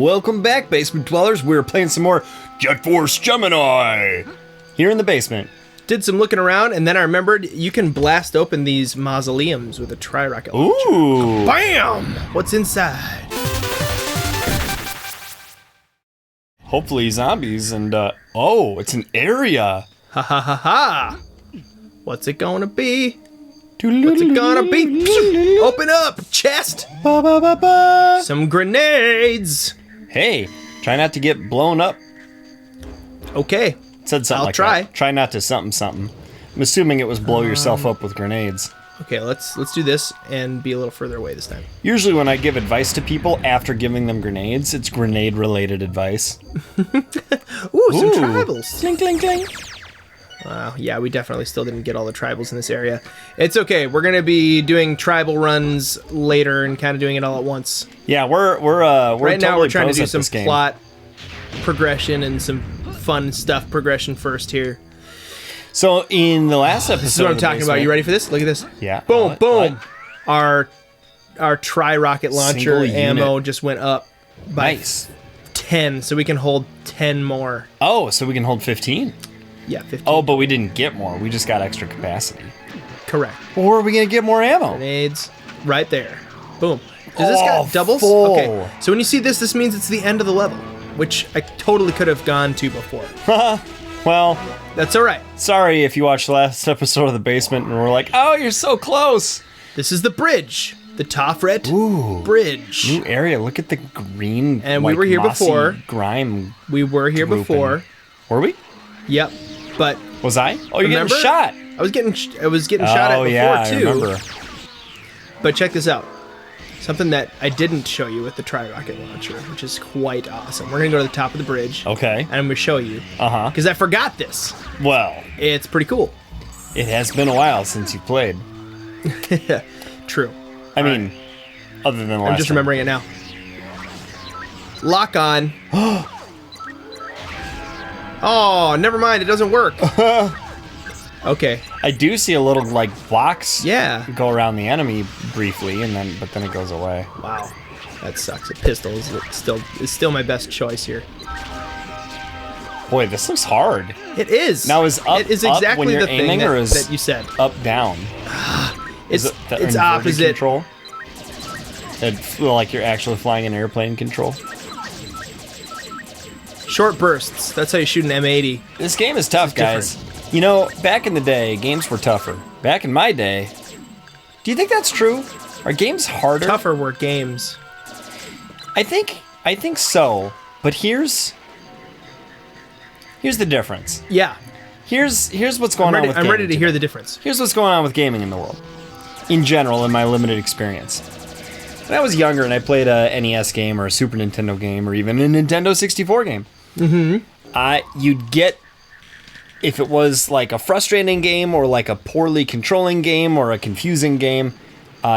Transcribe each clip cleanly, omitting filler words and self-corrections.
Welcome back, Basement Dwellers. We're playing some more Jet Force Gemini here in the basement. Did some looking around, and then I remembered you can blast open these mausoleums with a tri-rocket launcher. Ooh. Bam! What's inside? Hopefully zombies and, oh, it's an area. Ha ha ha ha! What's it gonna be? What's it gonna be? Open up! Chest! Ba, ba, ba, ba. Some grenades! Hey, try not to get blown up. Okay. Said something I'll like try. that. Try not to something. I'm assuming it was blow yourself up with grenades. Okay, let's do this and be a little further away this time. Usually when I give advice to people after giving them grenades, it's grenade-related advice. Ooh, some tribals. Clink, clink, clink. Wow, yeah, we definitely still didn't get all the tribals in this area. It's okay. We're gonna be doing tribal runs later and kind of doing it all at once. Yeah, we're right now. totally We're trying to pros do at some this game. plot progression and some fun stuff progression first here. So in the last episode, This is what I'm talking about. You ready for this? Look at this. Yeah. Boom, boom. What? Our tri-rocket launcher Single ammo unit. just went up by Nice. 10, so we can hold 10 more. Oh, so we can hold 15. Yeah, 15. Oh, but we didn't get more. We just got extra capacity. Correct. Or are we gonna get more ammo? Grenades. Right there. Boom. Does this Oh, got doubles? full. Okay. So when you see this means it's the end of the level, which I totally could have gone to before. Well, That's all right. sorry if you watched the last episode of the basement and were like, "Oh, you're so close." This is the bridge. The Tofret Ooh. Bridge. New area. Look at the green. And we like, were here mossy before. Grime. We were here grouping. before. Were we? Yep. But Was I? Oh, you're remember? getting shot. I was getting shot at Oh before yeah, too. I remember. But check this out. Something that I didn't show you with the tri-rocket launcher, which is quite awesome. We're gonna go to the top of the bridge. Okay. And I'm gonna show you. Because I forgot this. Well, It's pretty cool. it has been a while since you played. True. I mean, other than the last I'm just time. remembering it now. Lock on. Oh, never mind. It doesn't work. Okay. I do see a little like box. Yeah. Go around the enemy briefly, and then but then it goes away. Wow. That sucks. A pistol is still my best choice here. Boy, this looks hard. It is. Now is up It is up exactly when you're the thing aiming, or is that you said. up down? It's Is it the it's inverted opposite. Control. It feel like you're actually flying an airplane control. Short bursts. That's how you shoot an M80. This game is tough, guys. You know, back in the day, games were tougher. Back in my day, do you think that's true? Are games harder? Tougher were games. I think so. But here's the difference. Yeah. Here's what's going on with I'm gaming ready to hear today. the difference. Here's what's going on with gaming in the world. In general, in my limited experience. When I was younger and I played a NES game or a Super Nintendo game or even a Nintendo 64 game, you'd get, if it was like a frustrating game or like a poorly controlling game or a confusing game,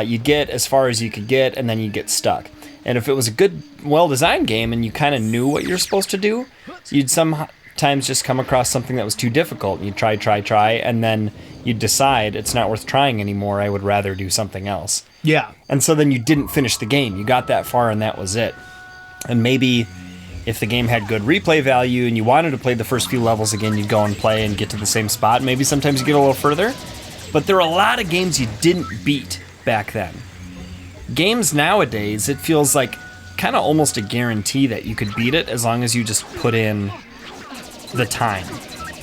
you'd get as far as you could get and then you'd get stuck. And if it was a good, well-designed game and you kind of knew what you're supposed to do, you'd sometimes just come across something that was too difficult. And you'd try, and then you'd decide it's not worth trying anymore. I would rather do something else. Yeah. And so then you didn't finish the game. You got that far and that was it. And maybe if the game had good replay value and you wanted to play the first few levels again, you'd go and play and get to the same spot. Maybe sometimes you get a little further. But there are a lot of games you didn't beat back then. Games nowadays, it feels like kind of almost a guarantee that you could beat it as long as you just put in the time.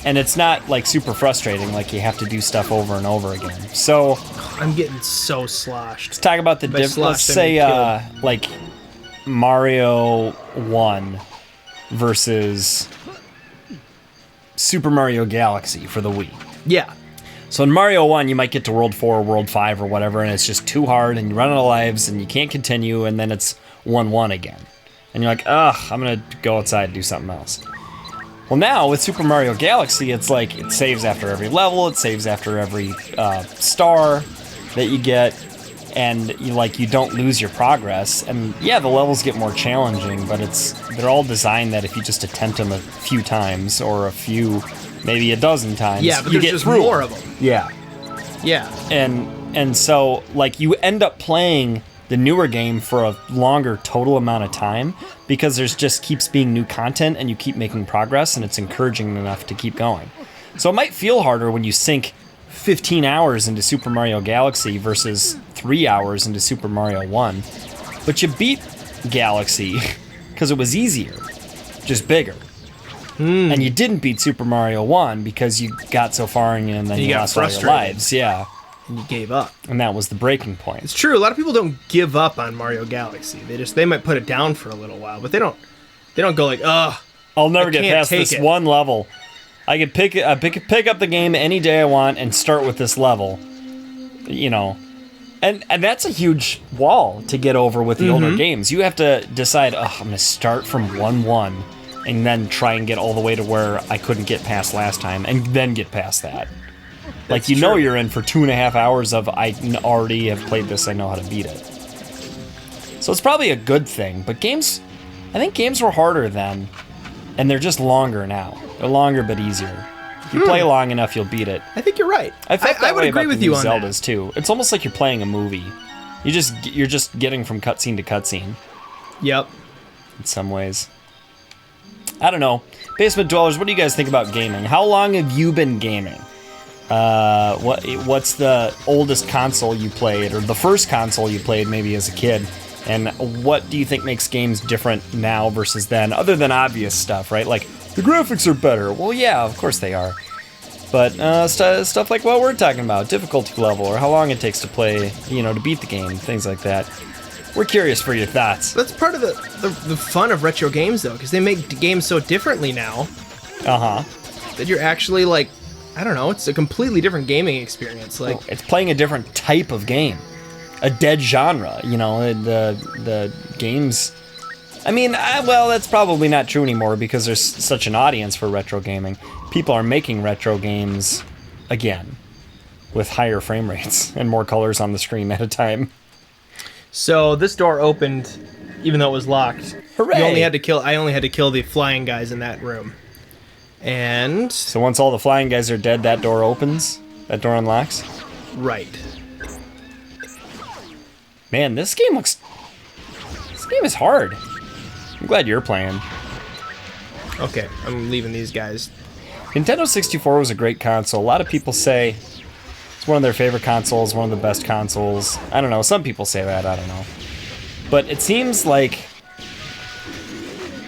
And it's not like super frustrating, like you have to do stuff over and over again. So I'm getting so sloshed. let's talk about the difference. Let's sloshed, I mean say like Mario 1 versus Super Mario Galaxy for the Wii. Yeah. So in Mario 1, you might get to World 4 or World 5 or whatever, and it's just too hard, and you run out of lives, and you can't continue, and then it's 1-1 again. And you're like, ugh, I'm gonna go outside and do something else. Well, now with Super Mario Galaxy, it's like it saves after every level, it saves after every star that you get, and you don't lose your progress. And yeah, the levels get more challenging, but they're all designed that if you just attempt them a few times or maybe a dozen times, Yeah, but you there's get just through more them. of them. Yeah. Yeah. And so like you end up playing the newer game for a longer total amount of time because there's just keeps being new content and you keep making progress and it's encouraging enough to keep going. So it might feel harder when you sink 15 hours into Super Mario Galaxy versus 3 hours into Super Mario 1. But you beat Galaxy because it was easier, just bigger. And you didn't beat Super Mario 1 because you got so far and then you lost all your lives. Yeah. And you gave up. And that was the breaking point. It's true. A lot of people don't give up on Mario Galaxy. They might put it down for a little while, but they don't go like, ugh. I'll never get past this one level. I could pick up the game any day I want and start with this level. You know. And that's a huge wall to get over with the older games. You have to decide, I'm going to start from 1-1 and then try and get all the way to where I couldn't get past last time and then get past that. Like, you know you're in for 2.5 hours of, I already have played this, I know how to beat it. So it's probably a good thing, but I think games were harder then, and they're just longer now. They're longer but easier. If you play long enough, you'll beat it. I think you're right. I would agree with you on Zeldas that. too. It's almost like you're playing a movie. You're just getting from cutscene to cutscene. Yep. In some ways. I don't know. Basement Dwellers, what do you guys think about gaming? How long have you been gaming? What's the oldest console you played, or the first console you played maybe as a kid? And what do you think makes games different now versus then, other than obvious stuff, right? Like, the graphics are better. Well, yeah, of course they are. But stuff like what we're talking about, difficulty level, or how long it takes to play, to beat the game, things like that. We're curious for your thoughts. That's part of the fun of retro games, though, because they make games so differently now. That you're actually, like, I don't know, it's a completely different gaming experience. Like, it's playing a different type of game. A dead genre, the games... I mean, that's probably not true anymore because there's such an audience for retro gaming. People are making retro games again with higher frame rates and more colors on the screen at a time. So this door opened, even though it was locked. Hooray! I only had to kill the flying guys in that room. And so once all the flying guys are dead, that door opens. That door unlocks. Right. Man, this game is hard. I'm glad you're playing. Okay, I'm leaving these guys. Nintendo 64 was a great console. A lot of people say it's one of their favorite consoles, one of the best consoles. I don't know. Some people say that. I don't know. But it seems like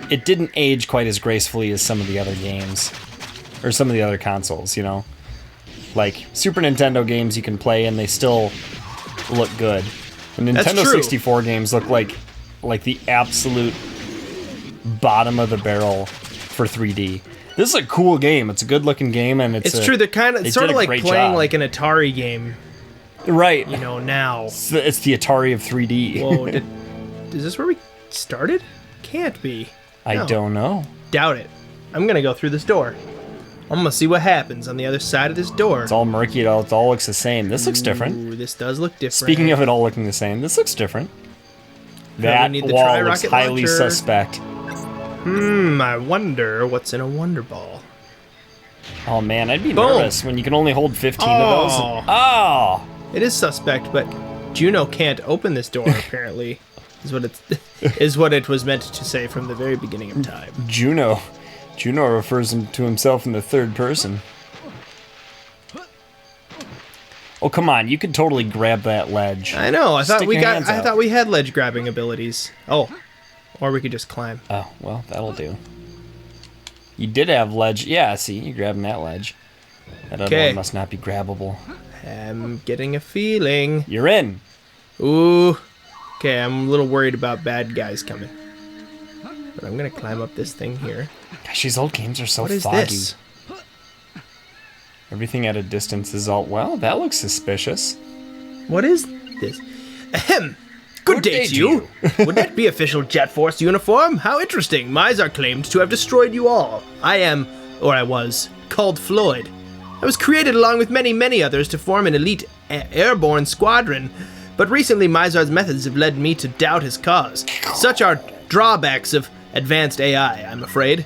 it didn't age quite as gracefully as some of the other games. Or some of the other consoles, Like, Super Nintendo games you can play and they still look good. The Nintendo 64 games look like the absolute bottom of the barrel for 3D. This is a cool game. It's a good-looking game, and it's true. It's sort of like playing job. Like an Atari game, right? Now it's the Atari of 3D. Whoa! Is this where we started? Can't be. I don't know. Doubt it. I'm gonna go through this door. I'm gonna see what happens on the other side of this door. It's all murky. It all looks the same. This looks different. Ooh, this does look different. Speaking of it all looking the same, this looks different. That wall looks highly suspect. I wonder what's in a Wonder Ball. Oh man, I'd be nervous when you can only hold 15 of those. Oh! It is suspect, but Juno can't open this door, apparently, is what it was meant to say from the very beginning of time. Juno refers to himself in the third person. Oh, come on, you could totally grab that ledge. I know, I thought we had ledge grabbing abilities. Oh. Or we could just climb. Oh, well, that'll do. You did have ledge. Yeah, see, you're grabbing that ledge. That other one must not be grabbable. I'm getting a feeling. You're in. Ooh. Okay, I'm a little worried about bad guys coming. But I'm going to climb up this thing here. Gosh, these old games are so foggy. What is this? Everything at a distance is all... Well, that looks suspicious. What is this? Ahem. Good day to you. Would that be official Jet Force uniform? How interesting. Mizar claimed to have destroyed you all. I was, called Floyd. I was created along with many, many others to form an elite airborne squadron. But recently Mizar's methods have led me to doubt his cause. Such are drawbacks of advanced AI, I'm afraid.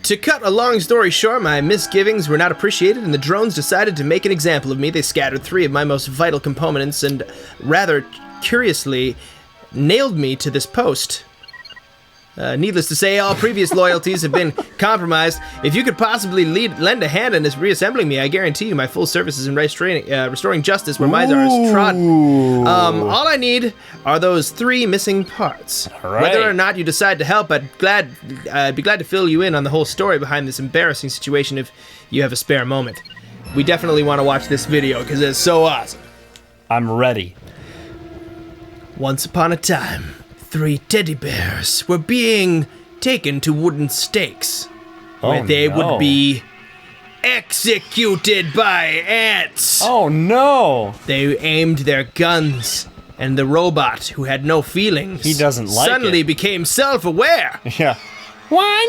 To cut a long story short, my misgivings were not appreciated, and the drones decided to make an example of me. They scattered 3 of my most vital components and rather curiously nailed me to this post. Needless to say, all previous loyalties have been compromised. If you could possibly lend a hand in this reassembling me, I guarantee you my full services in restoring justice where Mizar is trodden. All I need are those 3 missing parts. Right. Whether or not you decide to help, I'd be glad to fill you in on the whole story behind this embarrassing situation if you have a spare moment. We definitely want to watch this video because it's so awesome. I'm ready. Once upon a time, 3 teddy bears were being taken to wooden stakes, where they would be executed by ants. Oh no! They aimed their guns, and the robot, who had no feelings, He doesn't like suddenly it. became self-aware. Yeah. 1,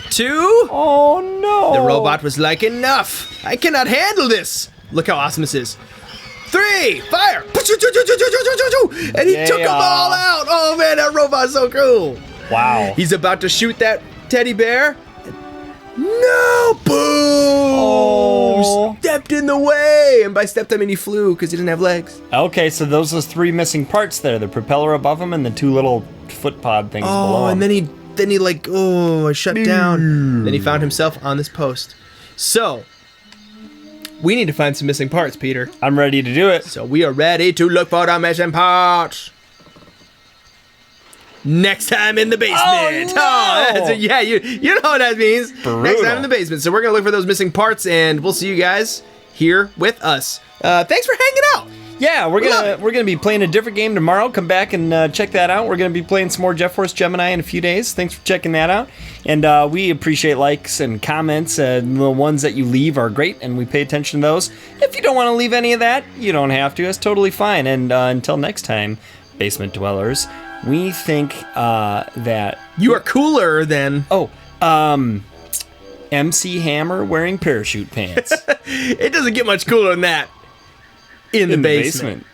2. oh no! The robot was like, enough! I cannot handle this! Look how awesome this is. 3, fire! And he took them all out! Oh man, that robot's so cool! Wow. He's about to shoot that teddy bear. No! Boom! Oh. Stepped in the way! And by stepped, I mean he flew because he didn't have legs. Okay, so those are 3 missing parts there. The propeller above him and the 2 little foot pod things below Oh, him. and then he like, I shut down. Then he found himself on this post. So, we need to find some missing parts, Peter. I'm ready to do it. So we are ready to look for the missing parts. Next time in the basement. Oh, no. Yeah, you know what that means. Brutal. Next time in the basement. So we're gonna look for those missing parts, and we'll see you guys here with us. Thanks for hanging out. Yeah, we're gonna be playing a different game tomorrow. Come back and check that out. We're gonna be playing some more Jet Force Gemini in a few days. Thanks for checking that out. And we appreciate likes and comments. And the ones that you leave are great, and we pay attention to those. If you don't want to leave any of that, you don't have to. That's totally fine. And until next time, basement dwellers, we think that You are cooler than... MC Hammer wearing parachute pants It doesn't get much cooler than that. In the basement.